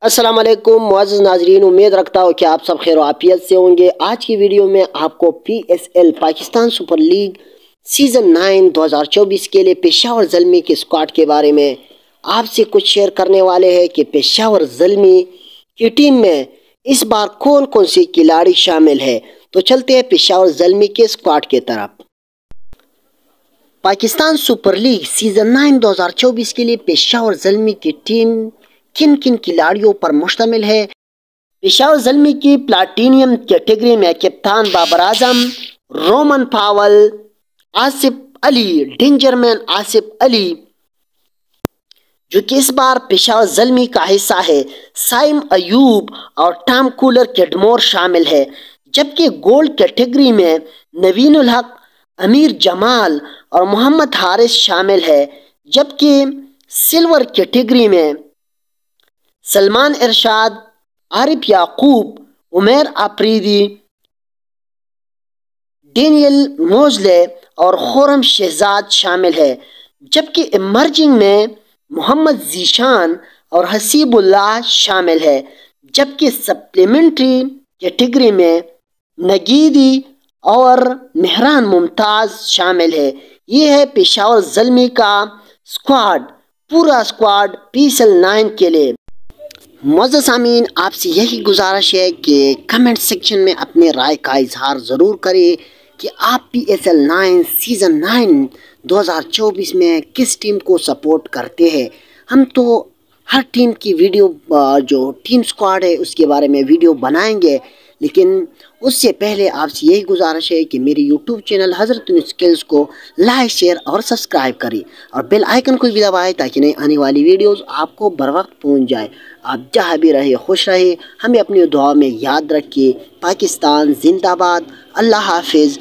अस्सलाम वालेकुम मुअज़्ज़ज़ नाज़रीन, उम्मीद रखता हूँ कि आप सब खैर आफियत से होंगे। आज की वीडियो में आपको PSL Pakistan super league season 9 2024 के लिए पेशावर ज़ल्मी के स्क्वाड के बारे में आपसे कुछ शेयर करने वाले हैं कि पेशावर ज़ल्मी की टीम में इस बार कौन कौन से खिलाड़ी शामिल है। तो चलते हैं पेशावर ज़ल्मी के स्क्वाड की तरफ। पाकिस्तान सुपर लीग सीज़न 9 2024 के लिए पेशावर ज़ल्मी की टीम किन किन खिलाड़ियों पर मुश्तमिल है। पेशावर ज़ल्मी की प्लाटीनियम कैटेगरी में कप्तान बाबर आजम, रोमन पावल, आसिफ अली, डेंजरमैन आसिफ अली जो कि इस बार पेशावर ज़ल्मी का हिस्सा है, साइम अयूब और टॉम कूलर कैडमोर शामिल है। जबकि गोल्ड कैटेगरी में नवीनुल हक, अमीर जमाल और मोहम्मद हारिस शामिल है। जबकि सिल्वर कैटेगरी में सलमान इरशाद, आरिफ याकूब, उमर आफरीदी, डेनियल मोजले और खुरम शहजाद शामिल है। जबकि इमर्जिंग में मोहम्मद जीशान और हसीबुल्लाह शामिल है। जबकि सप्लीमेंट्री कैटेगरी में नगीदी और मेहरान मुमताज़ शामिल है। ये है पेशावर ज़ल्मी का स्क्वाड, पूरा स्क्वाड PSL 9 के लिए। मुअज़्ज़ज़ सामीन, आपसे यही गुजारिश है कि कमेंट सेक्शन में अपने राय का इजहार ज़रूर करें कि आप PSL 9 सीज़न 9 2024 में किस टीम को सपोर्ट करते हैं। हम तो हर टीम की वीडियो जो टीम स्क्वाड है उसके बारे में वीडियो बनाएंगे, लेकिन उससे पहले आपसे यही गुजारिश है कि मेरे YouTube चैनल हज़रत स्किल्स को लाइक, शेयर और सब्सक्राइब करें और बेल आइकन को भी दबाएं ताकि नई आने वाली वीडियोस आपको बर वक्त पहुँच जाए। आप जहाँ भी रहे खुश रहे, हमें अपनी दुआ में याद रखिए। पाकिस्तान जिंदाबाद। अल्लाह हाफिज़।